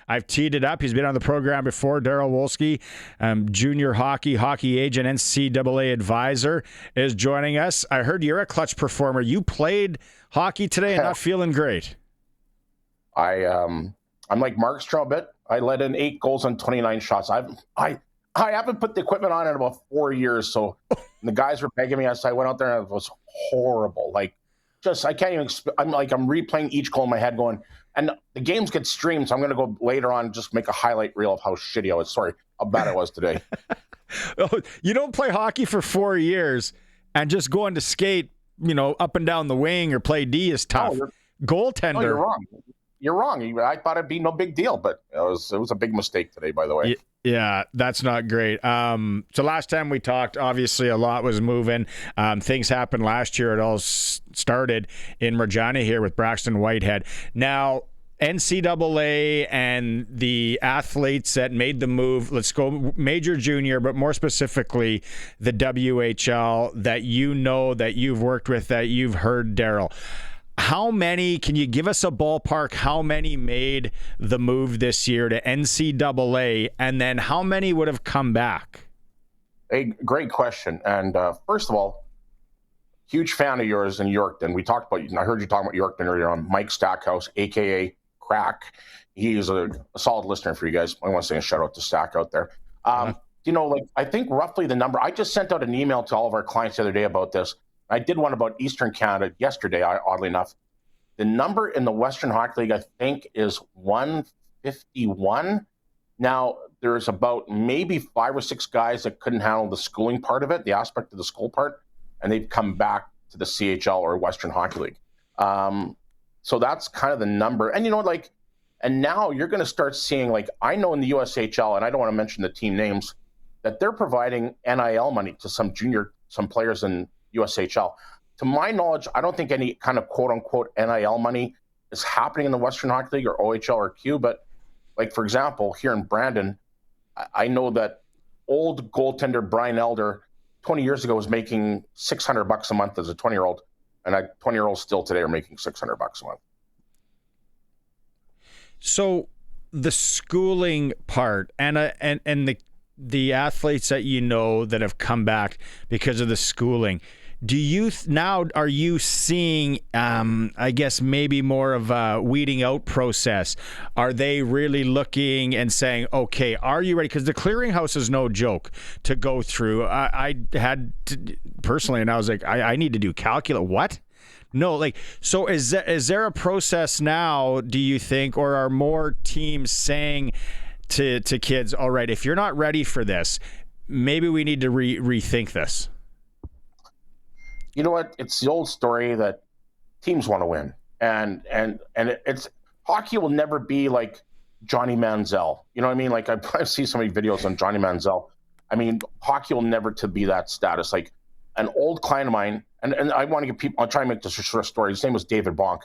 I've teed it up. He's been on the program before. Darryl Wolski, junior hockey agent, NCAA advisor, is joining us. I heard you're a clutch performer. You played hockey today and not feeling great. I'm like Mark Strobit. I let in 8 goals on 29 shots. I haven't put the equipment on in about 4 years. So the guys were begging me. I went out there and it was horrible. I can't even. I'm replaying each goal in my head, going. And the games get streamed, so I'm going to go later on just make a highlight reel of how shitty I was. Sorry, how bad I was today. You don't play hockey for 4 years and just going to skate, up and down the wing or play D is tough. Goaltender. No, you're wrong. You're wrong. I thought it'd be no big deal, but it was a big mistake today, by the way. Yeah, that's not great. So last time we talked, obviously a lot was moving. Things happened last year. It all started in Regina here with Braxton Whitehead. Now, NCAA and the athletes that made the move, let's go major, junior, but more specifically the WHL that that you've worked with, that you've heard, Darryl. How many, can you give us a ballpark, how many made the move this year to NCAA, and then how many would have come back? A great question. And first of all, huge fan of yours in Yorkton. I heard you talking about Yorkton earlier on. Mike Stackhouse, a.k.a. Crack. He is a solid listener for you guys. I want to say a shout out to Stack out there. I think roughly the number, I just sent out an email to all of our clients the other day about this. I did one about Eastern Canada yesterday, oddly enough. The number in the Western Hockey League, I think, is 151. Now, there's about maybe 5 or 6 guys that couldn't handle the schooling part of it, the aspect of the school part, and they've come back to the CHL or Western Hockey League. So that's kind of the number. And, and now you're going to start seeing, I know in the USHL, and I don't want to mention the team names, that they're providing NIL money to some players in USHL. To my knowledge, I don't think any kind of quote-unquote NIL money is happening in the Western Hockey League or OHL or Q, but for example, here in Brandon, I know that old goaltender Brian Elder 20 years ago was making $600 a month as a 20-year-old, and 20-year-olds still today are making $600 a month. So the schooling part and the athletes that that have come back because of the schooling, are you seeing, I guess maybe more of a weeding out process? Are they really looking and saying, okay, are you ready? Because the clearinghouse is no joke to go through. I had to, personally, and I was like, I need to do calculus. What? No, so is there a process now, do you think, or are more teams saying to kids, all right, if you're not ready for this, maybe we need to rethink this? You know what? It's the old story that teams want to win, and it's hockey will never be like Johnny Manziel. You know what I mean? I see so many videos on Johnny Manziel. I mean, hockey will never to be that status. An old client of mine, and I want to get people. I'll try and make this a short story. His name was David Bonk.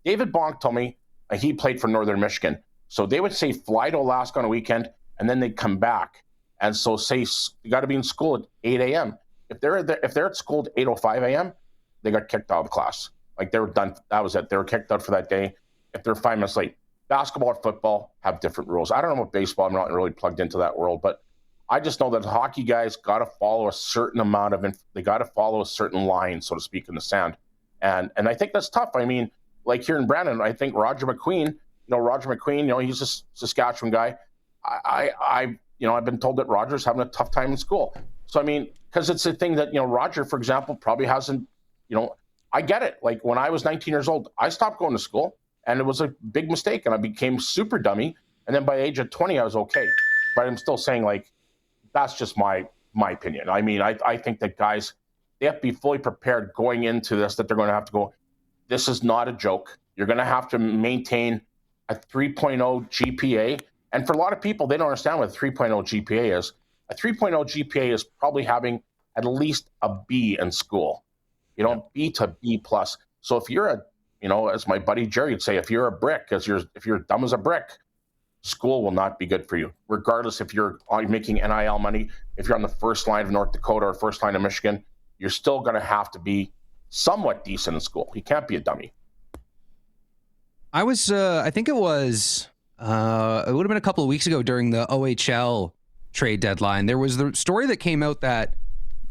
David Bonk told me he played for Northern Michigan. So they would say fly to Alaska on a weekend, and then they'd come back. And so say you got to be in school at 8 a.m. If they're at school at 8:05 a.m., they got kicked out of the class. They were done. That was it. They were kicked out for that day. If they're 5 minutes late, basketball or football have different rules. I don't know about baseball. I'm not really plugged into that world, but I just know that hockey guys got to follow a certain amount of. They got to follow a certain line, so to speak, in the sand. And I think that's tough. I mean, here in Brandon, I think Roger McQueen. He's a Saskatchewan guy. I've been told that Roger's having a tough time in school. So, I mean, because it's a thing that, Roger, for example, probably hasn't, I get it. When I was 19 years old, I stopped going to school, and it was a big mistake, and I became super dummy. And then by the age of 20, I was okay. But I'm still saying, that's just my opinion. I mean, I think that guys, they have to be fully prepared going into this, that they're going to have to go, this is not a joke. You're going to have to maintain a 3.0 GPA. And for a lot of people, they don't understand what a 3.0 GPA is. A 3.0 GPA is probably having at least a B in school, B to B plus. So if you're as my buddy Jerry would say, if you're a brick, if you're dumb as a brick, school will not be good for you. Regardless if you're making NIL money, if you're on the first line of North Dakota or first line of Michigan, you're still going to have to be somewhat decent in school. You can't be a dummy. I think it was it would have been a couple of weeks ago during the OHL trade deadline. There was the story that came out that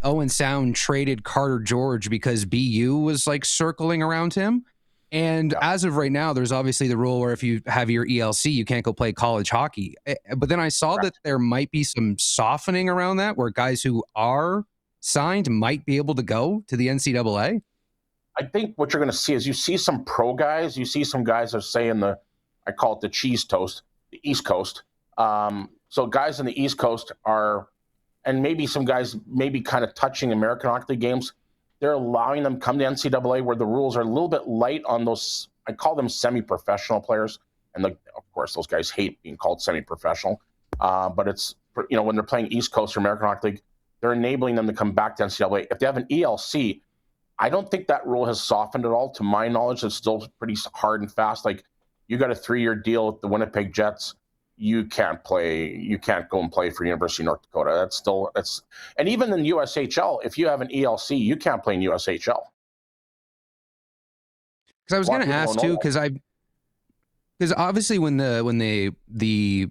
Owen Sound traded Carter George because BU was like circling around him. And as of right now, there's obviously the rule where if you have your ELC, you can't go play college hockey. But then I saw that there might be some softening around that, where guys who are signed might be able to go to the NCAA. I think what you're going to see is you see some pro guys. You see some guys that are saying I call it the cheese toast, the East Coast. So guys in the East Coast are, and maybe some guys maybe kind of touching American Hockey League games. They're allowing them come to NCAA where the rules are a little bit light on those. I call them semi-professional players, and of course those guys hate being called semi-professional. But it's when they're playing East Coast or American Hockey League, they're enabling them to come back to NCAA. If they have an ELC, I don't think that rule has softened at all. To my knowledge, it's still pretty hard and fast. Like, you got a 3-year deal with the Winnipeg Jets, you can't go and play for University of North Dakota. And even in USHL, if you have an ELC, you can't play in USHL. Because I was going to ask too, because obviously when the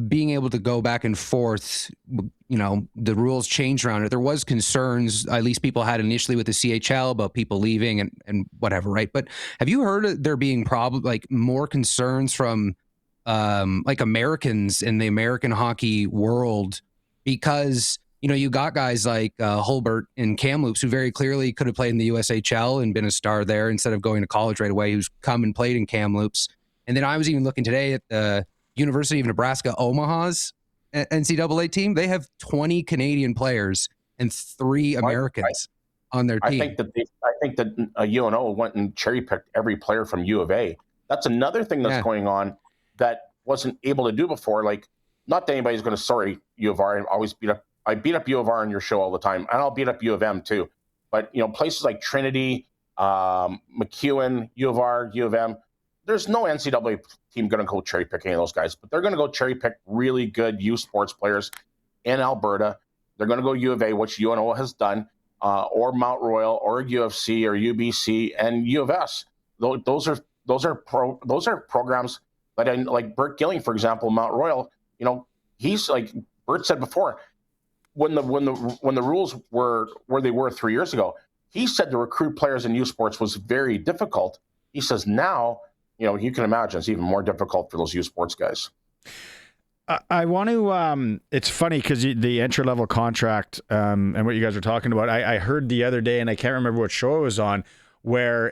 being able to go back and forth, the rules changed around it. There was concerns, at least people had initially with the CHL about people leaving and whatever, right? But have you heard there being more concerns from Americans in the American hockey world? Because, you got guys like Hulbert and Kamloops who very clearly could have played in the USHL and been a star there instead of going to college right away, who's come and played in Kamloops. And then I was even looking today at the University of Nebraska Omaha's NCAA team. They have 20 Canadian players and 3 Americans on their team. I think that UNO went and cherry picked every player from U of A. That's another thing that's going on that wasn't able to do before. Like, not that anybody's going to sorry U of R. I beat up U of R on your show all the time, and I'll beat up U of M too. But places like Trinity, McEwen, U of R, U of M. There's no NCAA team going to go cherry pick any of those guys, but they're going to go cherry pick really good youth sports players in Alberta. They're going to go U of A, which UNO has done, or Mount Royal, or UFC, or UBC, and U of S. Those are programs that, like Bert Gilling, for example, Mount Royal. He's like Bert said before, when the rules were where they were 3 years ago, he said to recruit players in youth sports was very difficult. He says now, you can imagine it's even more difficult for those youth sports guys. I want to, it's funny because the entry-level contract and what you guys are talking about, I heard the other day, and I can't remember what show it was on, where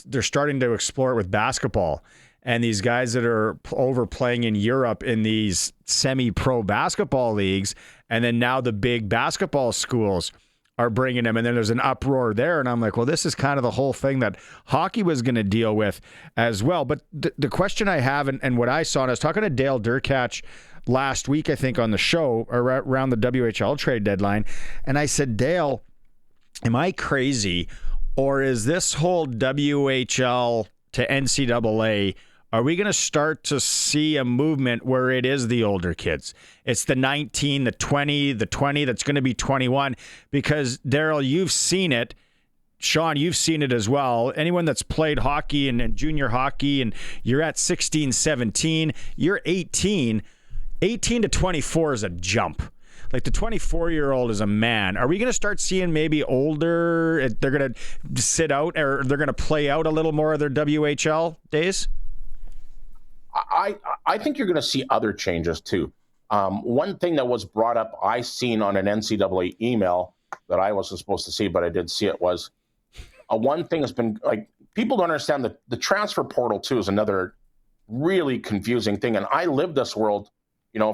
they're starting to explore it with basketball. And these guys that are overplaying in Europe in these semi-pro basketball leagues, and then now the big basketball schools are bringing them, and then there's an uproar there, and I'm like, well, this is kind of the whole thing that hockey was going to deal with as well. But the question I have, and what I saw, and I was talking to Dale Durkach last week, I think, on the show around the WHL trade deadline, and I said, Dale, am I crazy, or is this whole WHL to NCAA, are we going to start to see a movement where it is the older kids? It's the 19, the 20 that's going to be 21. Because, Darryl, you've seen it. Sean, you've seen it as well. Anyone that's played hockey and junior hockey, and you're at 16, 17, you're 18. 18 to 24 is a jump. Like, the 24-year-old is a man. Are we going to start seeing maybe older, they're going to sit out, or they're going to play out a little more of their WHL days? I think you're going to see other changes too. One thing that was brought up, I seen on an NCAA email that I wasn't supposed to see, but I did see it, was one thing has been, like, people don't understand that the transfer portal too is another really confusing thing. And I live this world,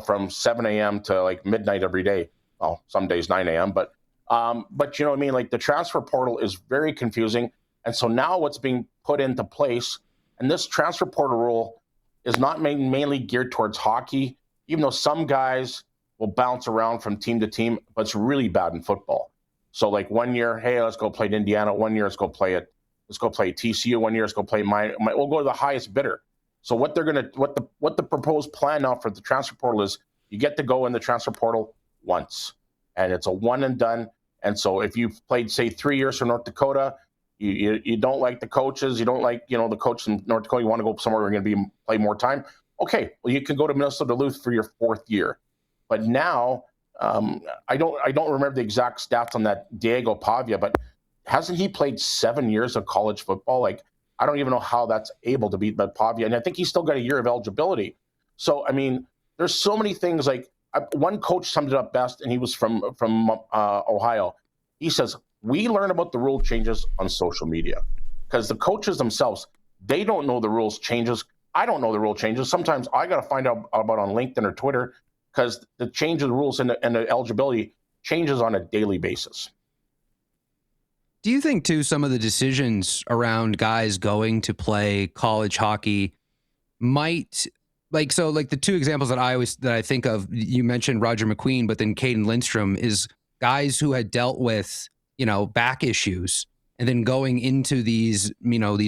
from 7 a.m. to like midnight every day. Well, some days 9 a.m. But you know what I mean? Like, the transfer portal is very confusing. And so now what's being put into place, and this transfer portal rule is not mainly geared towards hockey, even though some guys will bounce around from team to team, but it's really bad in football. So, like, 1 year, hey, let's go play at Indiana. 1 year, let's go play at TCU. 1 year, let's go play we'll go to the highest bidder. So what the proposed plan now for the transfer portal is, you get to go in the transfer portal once, and it's a one and done. And so if you've played, say, 3 years for North Dakota, you don't like the coaches, you don't like the coach in North Dakota, you want to go somewhere where you're going to play more time, Okay, well, you can go to Minnesota Duluth for your 4th year. But now, I don't remember the exact stats on that Diego Pavia, but hasn't he played 7 years of college football? Like, I don't even know how that's able to beat Pavia. And I think he's still got a year of eligibility. So, I mean, there's so many things. Like, one coach summed it up best, and he was from Ohio. He says, we learn about the rule changes on social media, because the coaches themselves, they don't know the rules changes. I don't know the rule changes. Sometimes I got to find out about on LinkedIn or Twitter, because the change of the rules and the eligibility changes on a daily basis. Do you think, too, some of the decisions around guys going to play college hockey might, like the two examples that I think of, you mentioned Roger McQueen, but then Caden Lindstrom, is guys who had dealt with, back issues, and then going into these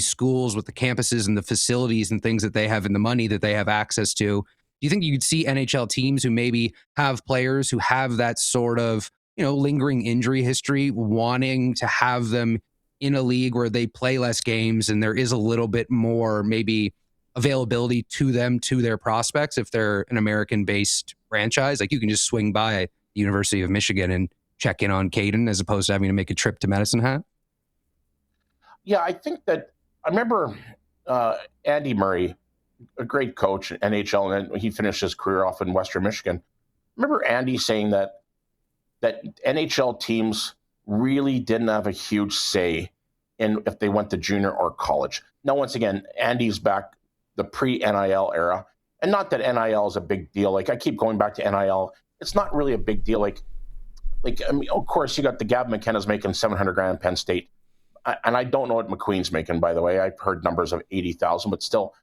schools with the campuses and the facilities and things that they have and the money that they have access to. Do you think you could see NHL teams who maybe have players who have that sort of, lingering injury history, wanting to have them in a league where they play less games and there is a little bit more maybe availability to them, to their prospects, if they're an American-based franchise? Like, you can just swing by the University of Michigan and check in on Caden as opposed to having to make a trip to Medicine Hat? Yeah, I think that I remember Andy Murray, a great coach in NHL, and he finished his career off in Western Michigan. I remember Andy saying that NHL teams really didn't have a huge say in if they went to junior or college. Now, once again, Andy's back the pre-NIL era, and not that NIL is a big deal. Like, I keep going back to NIL. It's not really a big deal. Like I mean, of course, you got the Gavin McKenna's making $700,000 in Penn State. And I don't know what McQueen's making, by the way. I've heard numbers of 80,000, but still,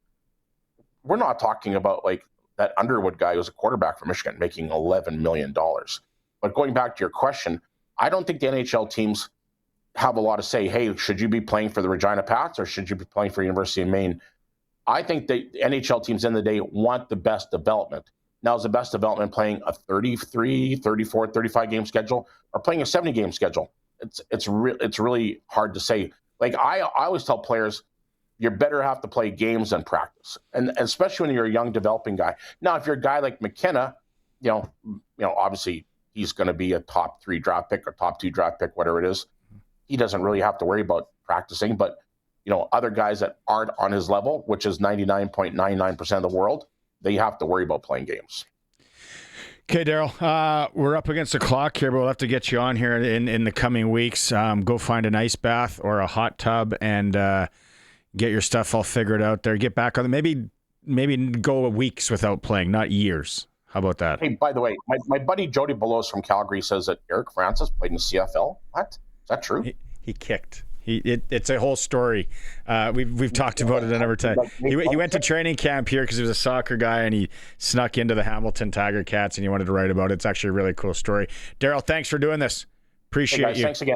we're not talking about like that Underwood guy who's a quarterback for Michigan making $11 million. But going back to your question, I don't think the NHL teams have a lot to say. Hey, should you be playing for the Regina Pats or should you be playing for University of Maine? I think the NHL teams in the day want the best development. Now, is the best development playing a 33, 34, 35 game schedule or playing a 70 game schedule? It's really hard to say. Like, I always tell players, you better have to play games than practice, and especially when you're a young developing guy. Now, if you're a guy like McKenna, obviously he's going to be a top 3 draft pick or top 2 draft pick, whatever it is. He doesn't really have to worry about practicing. But other guys that aren't on his level, which is 99.99% of the world, they have to worry about playing games. Okay, Darryl, we're up against the clock here, but we'll have to get you on here in the coming weeks. Go find an ice bath or a hot tub and get your stuff all figured out there. Get back on it. Maybe go weeks without playing, not years. How about that? Hey, by the way, my buddy Jody Belos from Calgary says that Eric Francis played in the CFL. What? Is that true? He kicked. It's a whole story. We've talked about it a number of times. He went to training camp here because he was a soccer guy, and he snuck into the Hamilton Tiger Cats, and he wanted to write about it. It's actually a really cool story. Darryl, thanks for doing this. Appreciate you. Thanks again.